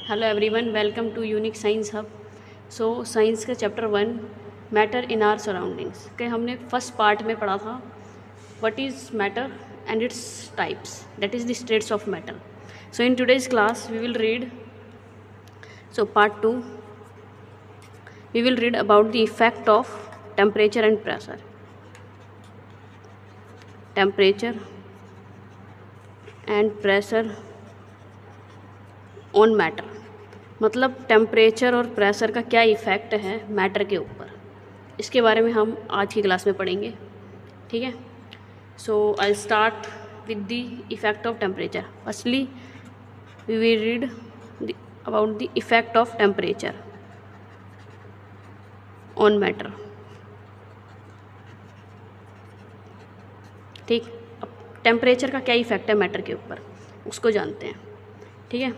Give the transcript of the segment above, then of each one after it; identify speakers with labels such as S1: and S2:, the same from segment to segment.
S1: Hello everyone, welcome to unique science hub. So science का chapter 1 matter in our surroundings के हमने first part में पढ़ा था what is matter and its types, that is the states of matter. So in today's class we will read part 2 we will read about the effect of temperature and pressure. Temperature and pressure on matter, मतलब temperature और pressure का क्या effect है matter के ऊपर, इसके बारे में हम आज की क्लास में पढ़ेंगे। ठीक है, so I start with the effect of temperature. Firstly we will read about the effect of temperature on matter. ठीक, अब टेम्परेचर का क्या इफ़ेक्ट है मैटर के ऊपर उसको जानते हैं। ठीक है,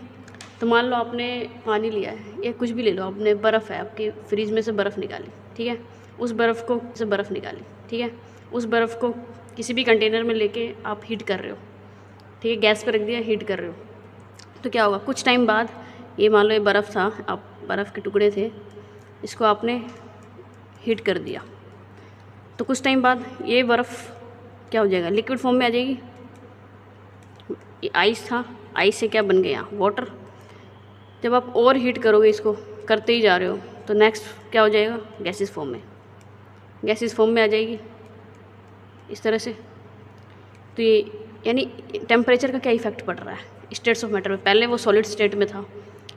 S1: तो मान लो आपने पानी लिया है या कुछ भी ले लो, आपने बर्फ़ है, आपके फ्रिज में से बर्फ़ निकाली। ठीक है, उस बर्फ़ निकाली। ठीक है, उस बर्फ़ को किसी भी कंटेनर में लेके आप हीट कर रहे हो। ठीक है, गैस पर रख दिया, हीट कर रहे हो, तो क्या होगा, कुछ टाइम बाद ये मान लो ये बर्फ़ था, आप बर्फ़ के टुकड़े थे, इसको आपने हीट कर दिया, तो कुछ टाइम बाद ये बर्फ़ क्या हो जाएगा, लिक्विड फॉर्म में आ जाएगी। ये आइस था, आइस से क्या बन गया, वाटर। जब आप और हीट करोगे, इसको करते ही जा रहे हो, तो नेक्स्ट क्या हो जाएगा, गैसेस फॉर्म में, गैसेस फॉर्म में आ जाएगी इस तरह से। तो ये यानी टेम्परेचर का क्या इफेक्ट पड़ रहा है स्टेट्स ऑफ मैटर में। पहले वो सॉलिड स्टेट में था,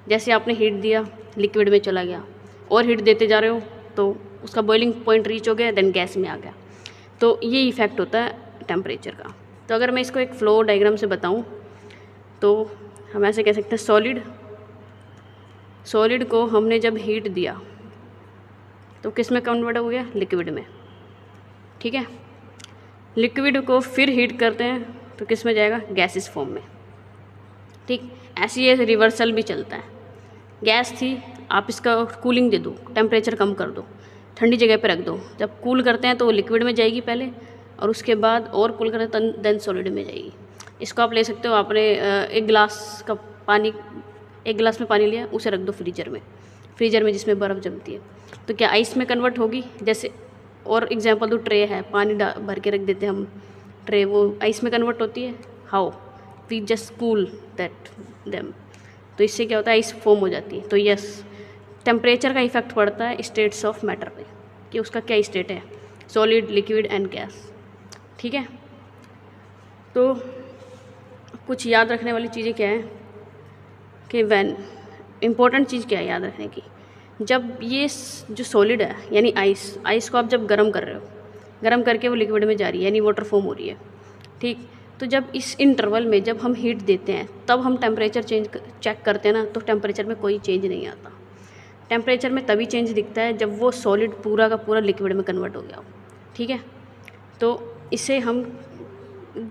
S1: जैसे आपने हीट दिया लिक्विड में चला गया, और हीट देते जा रहे हो तो उसका बॉइलिंग पॉइंट रीच हो गया, देन गैस में आ गया। तो ये इफेक्ट होता है टेम्परेचर का। तो अगर मैं इसको एक फ्लो डायग्राम से बताऊँ तो हम ऐसे कह सकते हैं, सॉलिड को हमने जब हीट दिया तो किस में कन्वर्ट हो गया, लिक्विड में। ठीक है, लिक्विड को फिर हीट करते हैं तो किस में जाएगा, गैसेस फॉर्म में। ठीक, ऐसे ये रिवर्सल भी चलता है। गैस थी, आप इसका कूलिंग दे दो, टेम्परेचर कम कर दो, ठंडी जगह पे रख दो। जब कूल करते हैं तो वो लिक्विड में जाएगी पहले, और उसके बाद और कूल करते हैं देन सॉलिड में जाएगी। इसको आप ले सकते हो, आपने एक गिलास में पानी लिया, उसे रख दो फ्रीजर में जिसमें बर्फ़ जमती है, तो क्या आइस में कन्वर्ट होगी। जैसे और एग्जांपल दो, ट्रे है, पानी भर के रख देते हैं हम ट्रे, वो आइस में कन्वर्ट होती है। How, we just cool that them, तो इससे क्या होता है, आइस फॉर्म हो जाती है। तो यस, टेम्परेचर का इफेक्ट पड़ता है स्टेट्स ऑफ मैटर पे, कि उसका क्या स्टेट है, सॉलिड, लिक्विड एंड गैस। ठीक है, तो कुछ याद रखने वाली चीज़ें क्या है कि इम्पोर्टेंट चीज़ क्या है याद रखने की, जब ये जो सॉलिड है यानी आइस को आप जब गर्म कर रहे हो, गर्म करके वो लिक्विड में जा रही है यानी वाटर फॉर्म हो रही है। ठीक, तो जब इस इंटरवल में जब हम हीट देते हैं तब हम टेम्परेचर चेक करते हैं ना, तो टेम्परेचर में कोई चेंज नहीं आता। टेम्परेचर में तभी चेंज दिखता है जब वो सॉलिड पूरा का पूरा लिक्विड में कन्वर्ट हो गया हो। ठीक है, तो इसे हम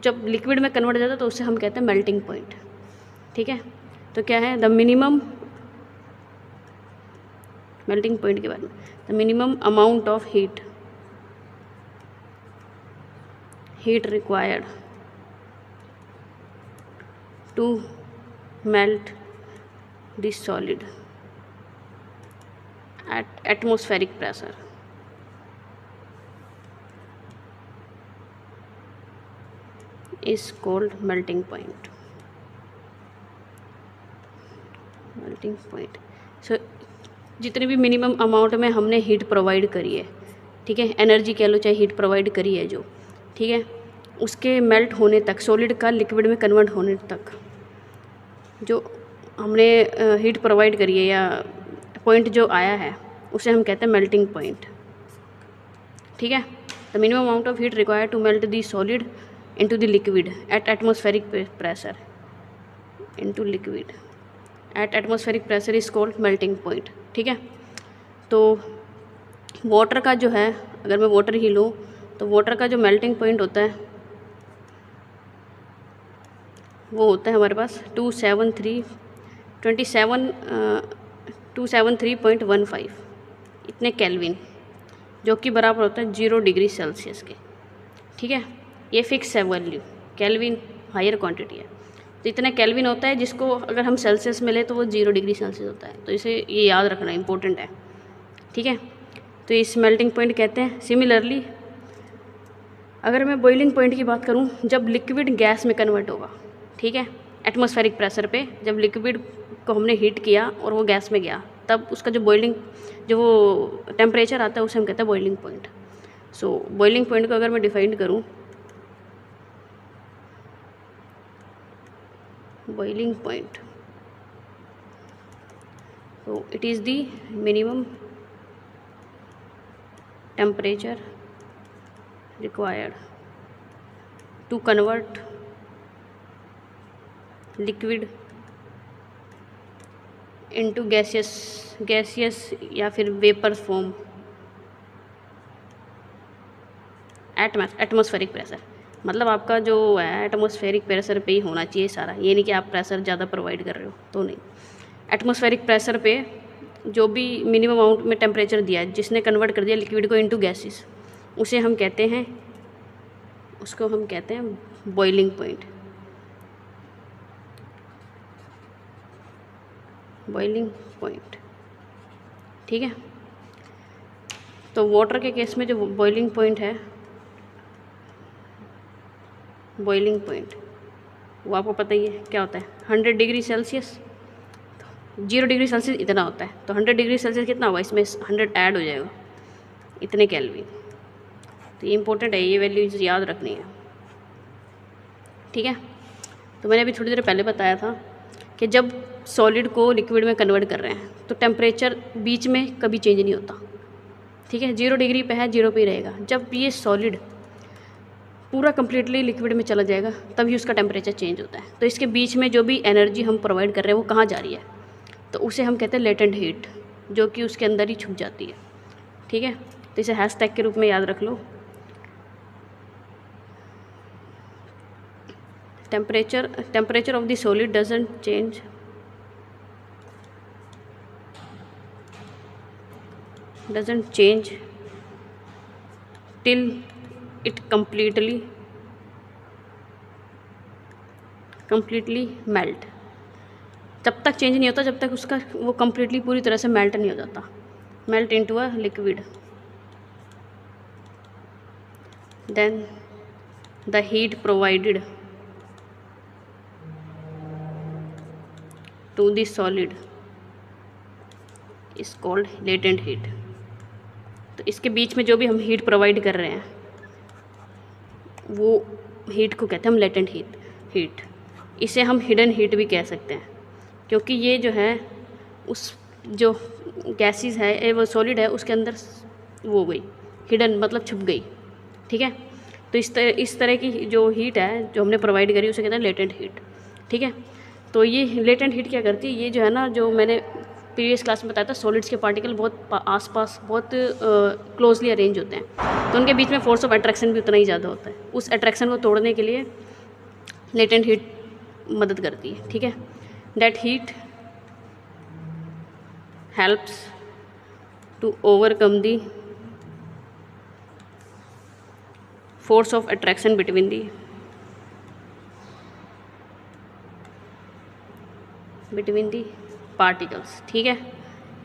S1: जब लिक्विड में कन्वर्ट हो जाता है तो उसे हम कहते हैं मेल्टिंग पॉइंट। ठीक है, तो क्या है, द मिनिमम मेल्टिंग पॉइंट के बारे में, the minimum amount of heat required to melt this solid at atmospheric pressure is called melting point. So जितने भी मिनिमम अमाउंट में हमने हीट प्रोवाइड करी है, ठीक है, एनर्जी कह लो चाहे हीट प्रोवाइड करी है जो, ठीक है, उसके मेल्ट होने तक, सॉलिड का लिक्विड में कन्वर्ट होने तक जो हमने हीट प्रोवाइड करी है या पॉइंट जो आया है उसे हम कहते हैं मेल्टिंग पॉइंट। ठीक है, the minimum amount of heat required to melt the solid into the liquid at atmospheric pressure is called melting point. ठीक है, तो वाटर का जो है, अगर मैं वाटर ही लूँ तो वाटर का जो मेल्टिंग पॉइंट होता है वो होता है हमारे पास 273.15 इतने केल्विन, जो कि बराबर होता है 0 डिग्री सेल्सियस के। ठीक है, ये फिक्स है वैल्यू, केल्विन हायर क्वांटिटी है। तो इतना केल्विन होता है, जिसको अगर हम सेल्सियस में ले तो वो 0 डिग्री सेल्सियस होता है। तो इसे ये याद रखना इंपॉर्टेंट है, ठीक है। तो इस मेल्टिंग पॉइंट कहते हैं। सिमिलरली अगर मैं बॉइलिंग पॉइंट की बात करूं, जब लिक्विड गैस में कन्वर्ट होगा, ठीक है, एटमॉस्फेरिक प्रेशर पे जब लिक्विड को हमने हीट किया और वो गैस में गया, तब उसका जो वो टेम्परेचर आता है उसे हम कहते हैं बॉइलिंग पॉइंट। सो बॉइलिंग पॉइंट को अगर मैं डिफाइन करूं, boiling point, so it is the minimum temperature required to convert liquid into gaseous या फिर वेपर फॉर्म एटमॉस्फेरिक प्रेशर। मतलब आपका जो है एटमॉस्फेरिक प्रेशर पे ही होना चाहिए सारा, ये नहीं कि आप प्रेशर ज़्यादा प्रोवाइड कर रहे हो तो नहीं। एटमॉस्फेरिक प्रेशर पे जो भी मिनिमम अमाउंट में टेम्परेचर दिया है, जिसने कन्वर्ट कर दिया लिक्विड को इनटू गैसेस, उसको हम कहते हैं बॉइलिंग पॉइंट। बॉइलिंग पॉइंट, ठीक है। तो वाटर के केस में जो बॉइलिंग पॉइंट है, बॉइलिंग पॉइंट वो आपको पता ही है क्या होता है, 100 डिग्री सेल्सियस। 0 डिग्री सेल्सियस इतना होता है, तो 100 डिग्री सेल्सियस कितना होगा, इसमें 100 ऐड हो जाएगा, इतने केल्विन। तो ये इंपॉर्टेंट है, ये वैल्यूज याद रखनी है, ठीक है। तो मैंने अभी थोड़ी देर पहले बताया था कि जब सॉलिड को लिक्विड में कन्वर्ट कर रहे हैं तो टेम्परेचर बीच में कभी चेंज नहीं होता, ठीक है। 0 डिग्री पे है, 0 पे ही रहेगा। जब ये सॉलिड पूरा कम्प्लीटली लिक्विड में चला जाएगा तभी उसका टेम्परेचर चेंज होता है। तो इसके बीच में जो भी एनर्जी हम प्रोवाइड कर रहे हैं वो कहाँ जा रही है, तो उसे हम कहते हैं लेटेंट हीट, जो कि उसके अंदर ही छुप जाती है, ठीक है। तो इसे हैशटैग के रूप में याद रख लो। Temperature of the solid doesn't change till it completely melt. जब तक चेंज नहीं होता, जब तक उसका वो completely पूरी तरह से मेल्ट नहीं हो जाता, melt into a liquid. Then the heat provided to the solid is called latent heat. तो इसके बीच में जो भी हम हीट प्रोवाइड कर रहे हैं वो हीट को कहते हैं हम लेटेंट हीट। इसे हम हिडन हीट भी कह सकते हैं, क्योंकि ये जो है उस जो गैसेस है वो सॉलिड है उसके अंदर वो हो गई हिडन, मतलब छुप गई, ठीक है। तो इस तरह की जो हीट है जो हमने प्रोवाइड करी उसे कहते हैं लेटेंट हीट, ठीक है। तो ये लेटेंट हीट क्या करती है, ये जो है ना, जो मैंने प्रीवियस क्लास में बताया था, सॉलिड्स के पार्टिकल बहुत आसपास बहुत क्लोजली अरेंज होते हैं, तो उनके बीच में फोर्स ऑफ अट्रैक्शन भी उतना ही ज़्यादा होता है। उस अट्रैक्शन को तोड़ने के लिए लेटेंट हीट मदद करती है, ठीक है। That heat helps to overcome the force of attraction between the particles, ठीक है,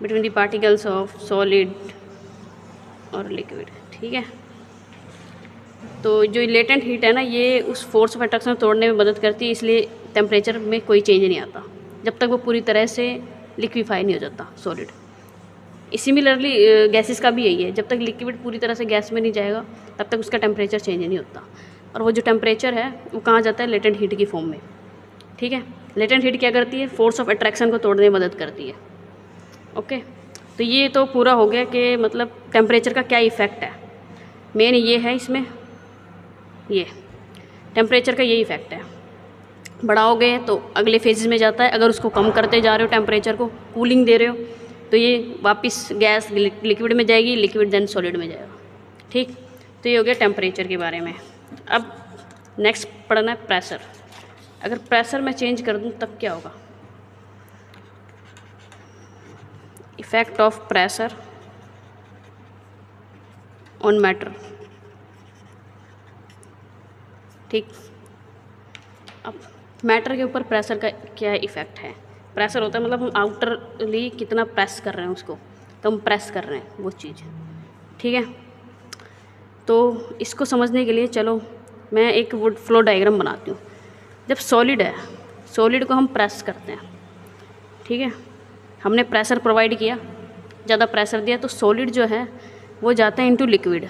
S1: between the particles of solid और लिक्विड, ठीक है। तो जो लेटेंट हीट है ना, ये उस फोर्स ऑफ अट्रैक्शन तोड़ने में मदद करती है, इसलिए टेम्परेचर में कोई चेंज नहीं आता जब तक वो पूरी तरह से लिक्विफाई नहीं हो जाता सॉलिड। सिमिलरली गैसेस का भी यही है, जब तक लिक्विड पूरी तरह से गैस में नहीं जाएगा तब तक उसका टेम्परेचर चेंज नहीं होता, और वो जो टेम्परेचर है वो कहाँ जाता है, लेटेंट हीट की फॉर्म में, ठीक है। लेटेंट हीट क्या करती है, फोर्स ऑफ अट्रैक्शन को तोड़ने में मदद करती है, ओके। तो ये तो पूरा हो गया कि मतलब टेम्परेचर का क्या इफ़ेक्ट है। मेन ये है इसमें, ये टेम्परेचर का ये इफ़ेक्ट है। बढ़ाओगे तो अगले फेजेस में जाता है, अगर उसको कम करते जा रहे हो टेम्परेचर को, कूलिंग दे रहे हो, तो ये वापस गैस लिक्विड में जाएगी, लिक्विड देन सॉलिड में जाएगा, ठीक। तो ये हो गया टेम्परेचर के बारे में। अब नेक्स्ट पढ़ना है प्रेशर। अगर प्रेशर मैं चेंज कर दूं तब क्या होगा, effect of pressure on matter, ठीक। अब मैटर के ऊपर प्रेशर का क्या इफ़ेक्ट है। प्रेशर होता है मतलब हम आउटरली कितना प्रेस कर रहे हैं उसको, तो हम प्रेस कर रहे हैं वो चीज़, ठीक है। तो इसको समझने के लिए चलो मैं एक वो फ्लो डायग्राम बनाती हूँ। जब सॉलिड है, सॉलिड को हम प्रेस करते हैं, ठीक है, हमने प्रेशर प्रोवाइड किया, ज़्यादा प्रेशर दिया, तो सॉलिड जो है वो जाता है इनटू लिक्विड।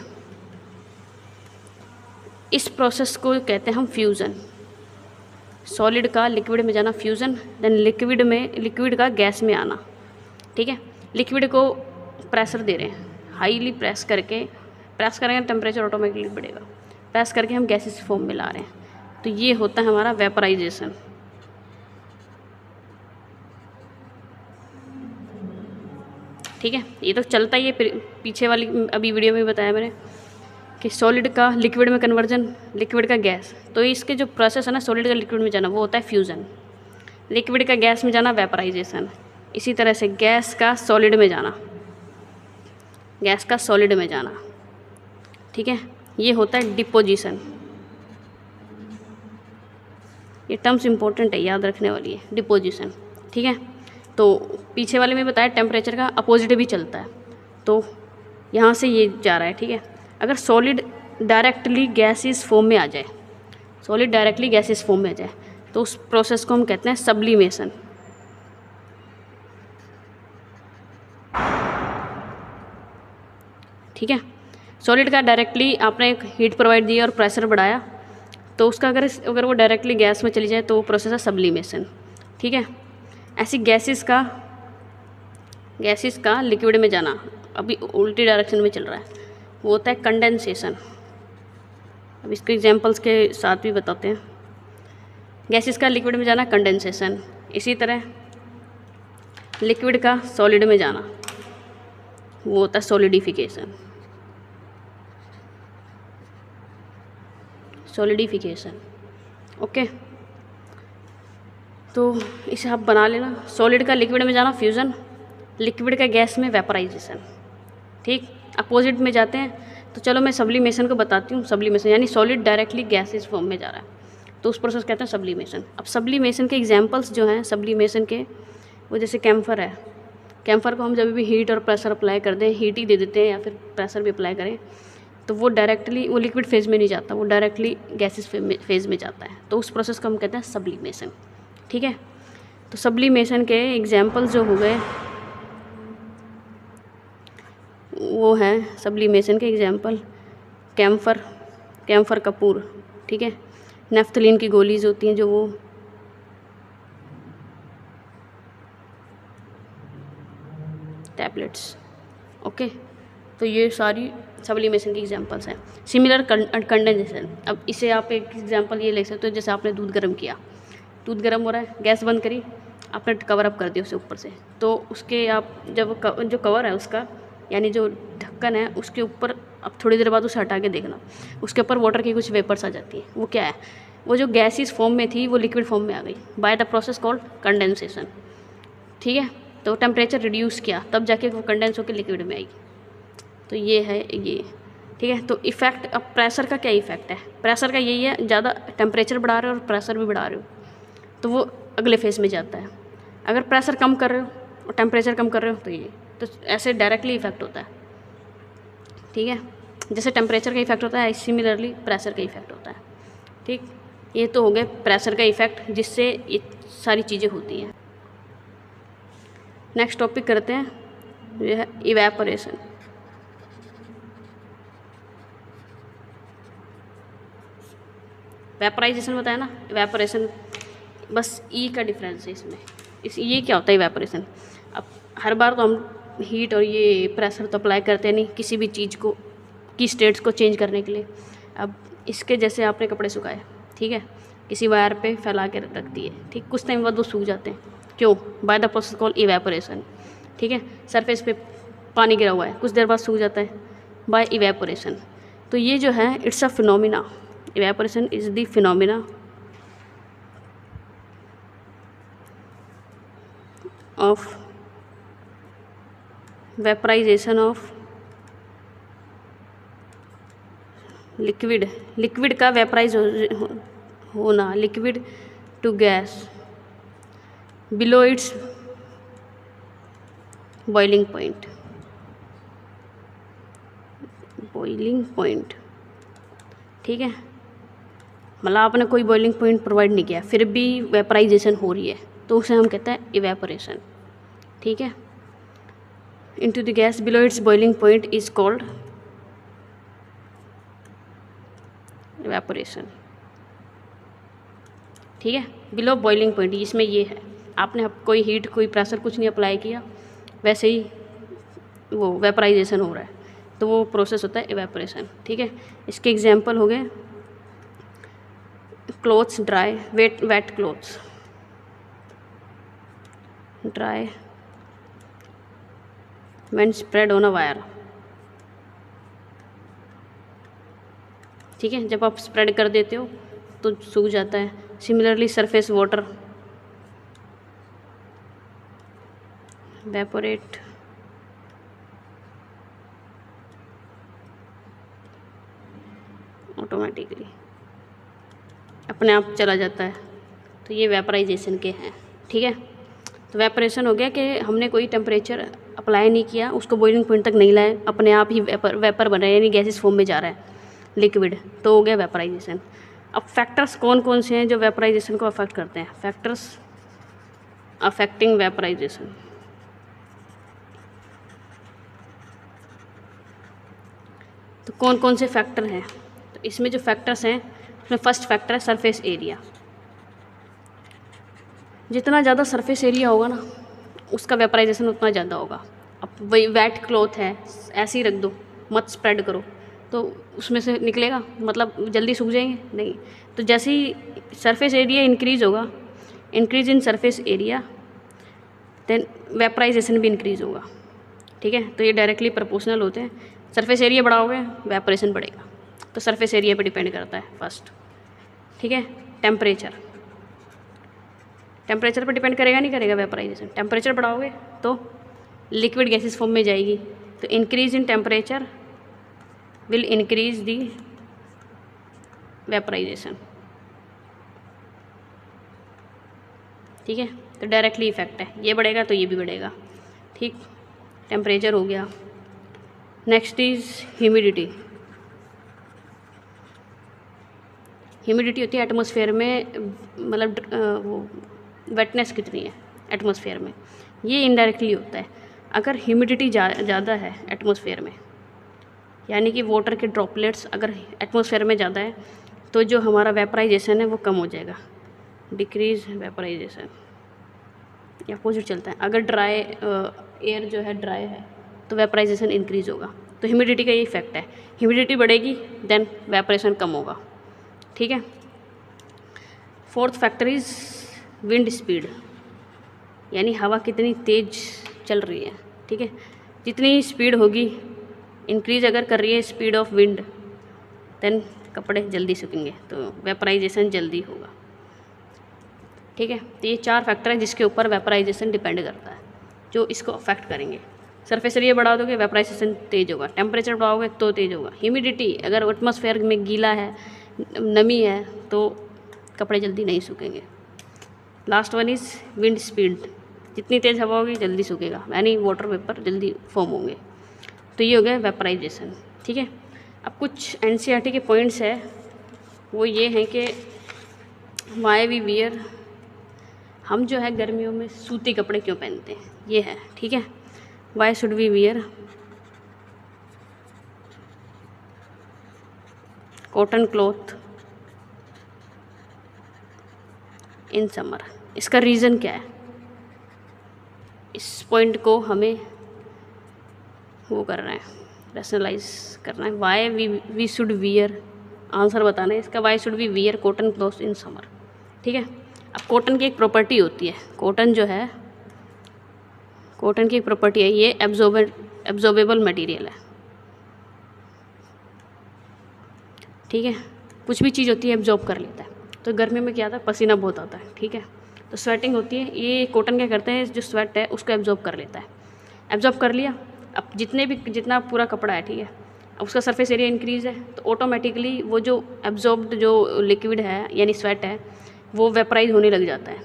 S1: इस प्रोसेस को कहते हैं हम फ्यूज़न। सॉलिड का लिक्विड में जाना फ्यूज़न, देन लिक्विड का गैस में आना, ठीक है। लिक्विड को प्रेशर दे रहे हैं, हाईली प्रेस करेंगे टेम्परेचर ऑटोमेटिकली बढ़ेगा, प्रेस करके हम गैसेस फॉर्म में ला रहे हैं, तो ये होता है हमारा वेपराइजेशन। ठीक है, ये तो चलता ही है। पीछे वाली अभी वीडियो में बताया मैंने कि सॉलिड का लिक्विड में कन्वर्जन, लिक्विड का गैस, तो इसके जो प्रोसेस है ना, सॉलिड का लिक्विड में जाना वो होता है फ्यूज़न, लिक्विड का गैस में जाना वेपराइजेशन। इसी तरह से गैस का सॉलिड में जाना, गैस का सॉलिड में जाना, ठीक है, ये होता है डिपोजिशन। ये टर्म्स इंपॉर्टेंट है, याद रखने वाली है, डिपोजिशन, ठीक है। तो पीछे वाले में बताया टेम्परेचर का अपोजिट भी चलता है, तो यहाँ से ये जा रहा है, ठीक है। अगर सॉलिड डायरेक्टली गैसेस फॉर्म में आ जाए, सॉलिड डायरेक्टली गैसेस फॉर्म में आ जाए, तो उस प्रोसेस को हम कहते हैं सब्लिमेशन। ठीक है, सॉलिड का डायरेक्टली आपने एक हीट प्रोवाइड दी और प्रेशर बढ़ाया, तो उसका अगर वो डायरेक्टली गैस में चली जाए तो वो प्रोसेस है सब्लिमेशन, ठीक है। ऐसी गैसेस का लिक्विड में जाना, अभी उल्टी डायरेक्शन में चल रहा है, वो होता है कंडेंसेशन। अब इसके एग्जांपल्स के साथ भी बताते हैं। गैसेस का लिक्विड में जाना कंडेंसेशन, इसी तरह लिक्विड का सॉलिड में जाना वो होता है सॉलिडिफिकेशन। ओके, तो इसे आप बना लेना। सॉलिड का लिक्विड में जाना फ्यूज़न, लिक्विड का गैस में वेपराइजेशन, ठीक। अपोजिट में जाते हैं, तो चलो मैं सब्लिमेशन को बताती हूँ। सब्लिमेशन यानी सॉलिड डायरेक्टली गैसेस फॉर्म में जा रहा है, तो उस प्रोसेस कहते हैं सब्लिमेशन। अब सब्लिमेशन के एग्जांपल्स जो हैं सब्लिमेशन के, वो जैसे कैम्फर है। कैम्फर को हम जब भी हीट और प्रेशर अप्लाई कर दें, हीट ही दे देते हैं या फिर प्रेशर भी अप्लाई करें, तो वो डायरेक्टली वो लिक्विड फेज़ में नहीं जाता, वो डायरेक्टली गैसेस फेज़ में जाता है, तो उस प्रोसेस को हम कहते हैं सब्लिमेशन, ठीक है। तो सब्लिमेशन के एग्जांपल्स जो हो गए वो हैं, सब्लिमेशन के एग्जांपल कैम्फर कपूर, ठीक है। नेफ्थलीन की गोलीज होती हैं जो वो टैबलेट्स, ओके। तो ये सारी सब्लिमेशन की एग्जांपल्स हैं। सिमिलर कंडेंसेशन, अब इसे आप एक एग्जांपल ये ले सकते हो, जैसे आपने दूध गर्म किया, दूध गर्म हो रहा है, गैस बंद करी, आपने कवर अप कर दिया उसे ऊपर से, तो उसके आप जब जो कवर है उसका यानी जो ढक्कन है उसके ऊपर अब थोड़ी देर बाद उसे हटा के देखना, उसके ऊपर वाटर की कुछ वेपर्स आ जाती है। वो क्या है, वो जो गैसेस फॉर्म में थी वो लिक्विड फॉर्म में आ गई by the process called condensation, ठीक है। तो टेम्परेचर रिड्यूस किया तब जाके वो कंडेंस होकर लिक्विड में आई, तो ये है ये, ठीक है। तो इफ़ेक्ट, अब प्रेशर का क्या इफ़ेक्ट है, प्रेशर का यही है, ज़्यादा टेम्परेचर बढ़ा रहे हो और प्रेशर भी बढ़ा रहे हो तो वो अगले फेज़ में जाता है। अगर प्रेशर कम कर रहे हो और टेम्परेचर कम कर रहे हो तो ये, तो ऐसे डायरेक्टली इफेक्ट होता है, ठीक है। जैसे टेम्परेचर का इफेक्ट होता है सिमिलरली प्रेशर का इफेक्ट होता है, ठीक। ये तो हो गए प्रेशर का इफेक्ट जिससे ये सारी चीज़ें होती हैं। नेक्स्ट टॉपिक करते हैं, ये है इवेपोरेशन। वेपराइजेशन बताया ना, इवेपोरेशन बस ई का डिफरेंस है इसमें। ये क्या होता है इवेपोरेशन, अब हर बार तो हम हीट और ये प्रेशर तो अप्लाई करते नहीं किसी भी चीज़ को की स्टेट्स को चेंज करने के लिए। अब इसके जैसे आपने कपड़े सुखाए, ठीक है, किसी वायर पे फैला के रख दिए, ठीक, कुछ टाइम बाद वो सूख जाते हैं, क्यों, by the process called evaporation, ठीक है। सरफेस पे पानी गिरा हुआ है, कुछ देर बाद सूख जाता है बाय इवेपोरेशन। तो ये जो है it's a phenomena, evaporation is the phenomena of vaporisation of liquid का वेपराइज होना, liquid to gas below its boiling point. ठीक है, मतलब आपने कोई बॉइलिंग पॉइंट प्रोवाइड नहीं किया फिर भी वेपराइजेशन हो रही है तो उसे हम कहते हैं इवेपोरेशन। ठीक है, into the gas below it's boiling point is called evaporation. ठीक है, बिलो बॉइलिंग पॉइंट इसमें ये है, आपने कोई हीट कोई प्रेशर कुछ नहीं अप्लाई किया, वैसे ही वो वेपराइजेशन हो रहा है, तो वो प्रोसेस होता है इवेपोरेशन। ठीक है, इसके एग्जांपल हो गए clothes dry, wet clothes dry when spread on a wire. ठीक है, जब आप स्प्रेड कर देते हो तो सूख जाता है। Similarly surface water evaporate automatically, अपने आप चला जाता है, तो ये वेपराइजेशन के हैं। ठीक है, तो वेपरेशन हो गया कि हमने कोई टेम्परेचर अप्लाई नहीं किया, उसको बॉइलिंग पॉइंट तक नहीं लाए, अपने आप ही वेपर बन रहा है, यानी गैसेस फॉर्म में जा रहा है लिक्विड, तो हो गया वेपराइजेशन। अब फैक्टर्स कौन कौन से हैं जो वेपराइजेशन को अफेक्ट करते हैं? Factors affecting vaporisation. तो कौन कौन से फैक्टर हैं? तो इसमें जो फैक्टर्स हैं उसमें फर्स्ट फैक्टर है सरफेस एरिया। जितना ज़्यादा सरफेस एरिया होगा ना उसका वेपराइजेशन उतना ज़्यादा होगा। अब वही वेट क्लॉथ है, ऐसे ही रख दो, मत स्प्रेड करो, तो उसमें से निकलेगा, मतलब जल्दी सूख जाएंगे नहीं। तो जैसे ही सरफेस एरिया इंक्रीज होगा, increase in surface area, then vaporisation भी इंक्रीज होगा। ठीक है, तो ये डायरेक्टली प्रोपोर्शनल होते हैं। सरफेस एरिया बढ़ाओगे वेपरेशन बढ़ेगा, तो सरफेस एरिया पे डिपेंड करता है फर्स्ट। ठीक है, टेम्परेचर पर डिपेंड करेगा नहीं करेगा वेपराइजेशन। टेम्परेचर बढ़ाओगे तो लिक्विड गैसेस फॉर्म में जाएगी, तो increase in temperature will increase the vaporisation. ठीक है, तो डायरेक्टली इफेक्ट है, ये बढ़ेगा तो ये भी बढ़ेगा। ठीक, टेम्परेचर हो गया। Next is humidity. ह्यूमिडिटी होती है एटमॉस्फेयर में, मतलब वो वेटनेस कितनी है एटमॉस्फेयर में, ये इनडायरेक्टली होता है। अगर ह्यूमिडिटी ज़्यादा है एटमॉस्फेयर में, यानी कि वाटर के ड्रॉपलेट्स अगर एटमॉस्फेयर में ज़्यादा है, तो जो हमारा वेपराइजेशन है वो कम हो जाएगा, डिक्रीज वेपराइजेशन। या अपोजिट चलता है, अगर ड्राई एयर जो है ड्राई है तो वेपराइजेशन इंक्रीज होगा। तो ह्यूमिडिटी का ये इफेक्ट है, ह्यूमिडिटी बढ़ेगी देन वेपरेशन कम होगा। ठीक है, fourth factor is wind speed, यानी हवा कितनी तेज़ चल रही है। ठीक है, जितनी स्पीड होगी इंक्रीज अगर कर रही है स्पीड ऑफ विंड, देन कपड़े जल्दी सूखेंगे, तो वेपराइजेशन जल्दी होगा। ठीक है, तो ये 4 फैक्टर हैं जिसके ऊपर वेपराइजेशन डिपेंड करता है, जो इसको अफेक्ट करेंगे। सरफेस एरिया बढ़ा दोगे वेपराइजेशन तेज़ होगा, टेम्परेचर बढ़ाओगे तो तेज़ होगा। ह्यूमिडिटी, अगर एटमॉस्फेयर में गीला है, नमी है, तो कपड़े जल्दी नहीं सूखेंगे। Last one is wind speed, जितनी तेज़ हवा होगी जल्दी सूखेगा, यानी वाटर वेपर जल्दी फॉर्म होंगे। तो ये हो गया वेपराइजेशन। ठीक है, अब कुछ एनसीईआरटी के पॉइंट्स है, वो ये हैं कि वाई वी वियर, हम जो है गर्मियों में सूती कपड़े क्यों पहनते हैं, ये है। ठीक है, why should we wear cotton cloth in summer. इसका रीज़न क्या है, इस पॉइंट को हमें वो करना है, रैशनलाइज करना है। Why we should wear, answer बताना है इसका, why should we wear cotton cloth in summer. ठीक है, अब कॉटन की एक प्रॉपर्टी होती है, कॉटन जो है, कॉटन की एक प्रॉपर्टी है, ये एब्जॉर्बेबल मटेरियल है। ठीक है, कुछ भी चीज़ होती है एब्जॉर्ब कर लेता है, तो गर्मी में क्या आता है, पसीना बहुत आता है। ठीक है, तो स्वेटिंग होती है, ये कॉटन क्या करते हैं, जो स्वेट है उसको एब्जॉर्ब कर लेता है। एब्जॉर्ब कर लिया, अब जितना पूरा कपड़ा है, ठीक है, अब उसका सरफेस एरिया इंक्रीज़ है, तो ऑटोमेटिकली वो जो एब्जॉर्ब्ड जो लिक्विड है यानी स्वेट है, वो वेपराइज होने लग जाता है।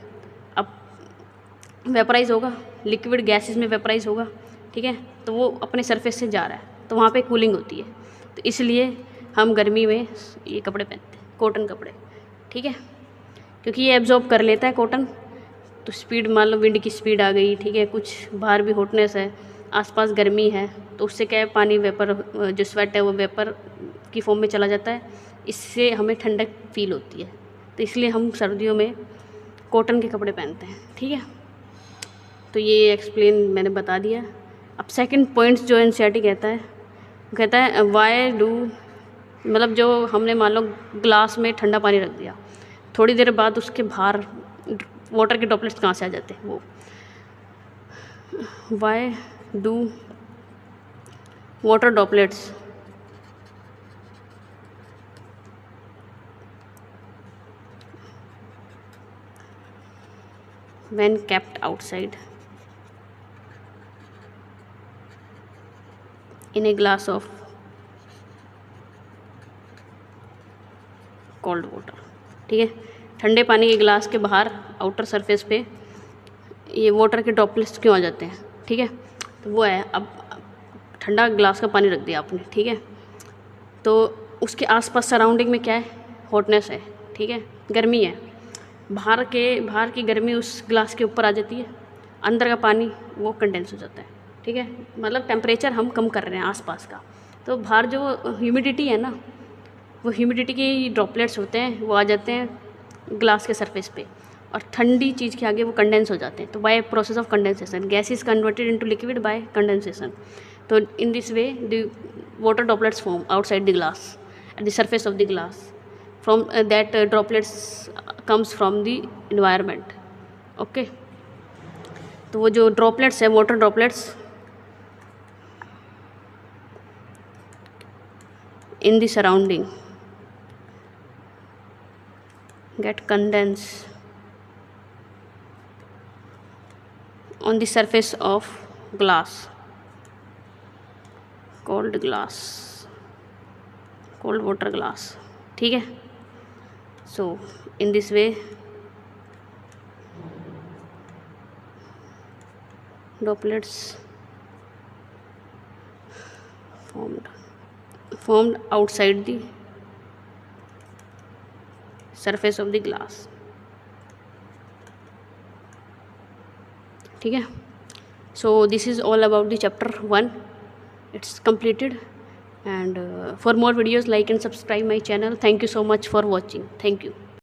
S1: अब वेपराइज होगा, लिक्विड गैसेस में वेपराइज होगा, ठीक है, तो वो अपने सरफेस से जा रहा है, तो वहाँ पे कूलिंग होती है। तो इसलिए हम गर्मी में ये कपड़े पहनते हैं, कॉटन कपड़े, ठीक है, क्योंकि ये एब्जॉर्ब कर लेता है कॉटन। तो स्पीड, मान लो विंड की स्पीड आ गई, ठीक है, कुछ बाहर भी हॉटनेस है, आसपास गर्मी है, तो उससे क्या है, पानी वेपर, जो स्वेट है वो वेपर की फॉर्म में चला जाता है, इससे हमें ठंडक फील होती है। तो इसलिए हम सर्दियों में कॉटन के कपड़े पहनते हैं, ठीक है। तो ये एक्सप्लेन मैंने बता दिया। अब सेकंड पॉइंट्स जो एनसीईआरटी कहता है वाई डू, मतलब जो हमने मान लो ग्लास में ठंडा पानी रख दिया, थोड़ी देर बाद उसके बाहर वाटर के ड्रॉपलेट्स कहाँ से आ जाते हैं, वो why do water droplets when kept outside in a glass of cold water, ठीक है, ठंडे पानी के गिलास के बाहर आउटर सरफेस पे ये वाटर के ड्रॉपलेट्स क्यों आ जाते हैं, ठीक है। तो वो है, अब ठंडा गिलास का पानी रख दिया आपने, ठीक है, तो उसके आसपास सराउंडिंग में क्या है, हॉटनेस है, ठीक है, गर्मी है, बाहर की गर्मी उस ग्लास के ऊपर आ जाती है, अंदर का पानी वो कंडेंस हो जाता है, ठीक है, मतलब टेम्परेचर हम कम कर रहे हैं आसपास का। तो बाहर जो ह्यूमिडिटी है ना, वो ह्यूमिडिटी के ड्रॉपलेट्स होते हैं, वो आ जाते हैं ग्लास के सरफेस पे, और ठंडी चीज़ के आगे वो कंडेंस हो जाते हैं। तो by process of condensation gas is converted into liquid by condensation. तो in this way the water droplets form outside the glass at the surface of the glass, from that droplets comes from the environment, okay। तो वो जो droplets है, water droplets in the surrounding get condensed on the surface of glass, cold water glass, ठीक है। So in this way droplets formed outside the surface of the glass, ठीक है। So this is all about the chapter 1. It's completed, and for more videos, like and subscribe my channel. Thank you so much for watching. Thank you.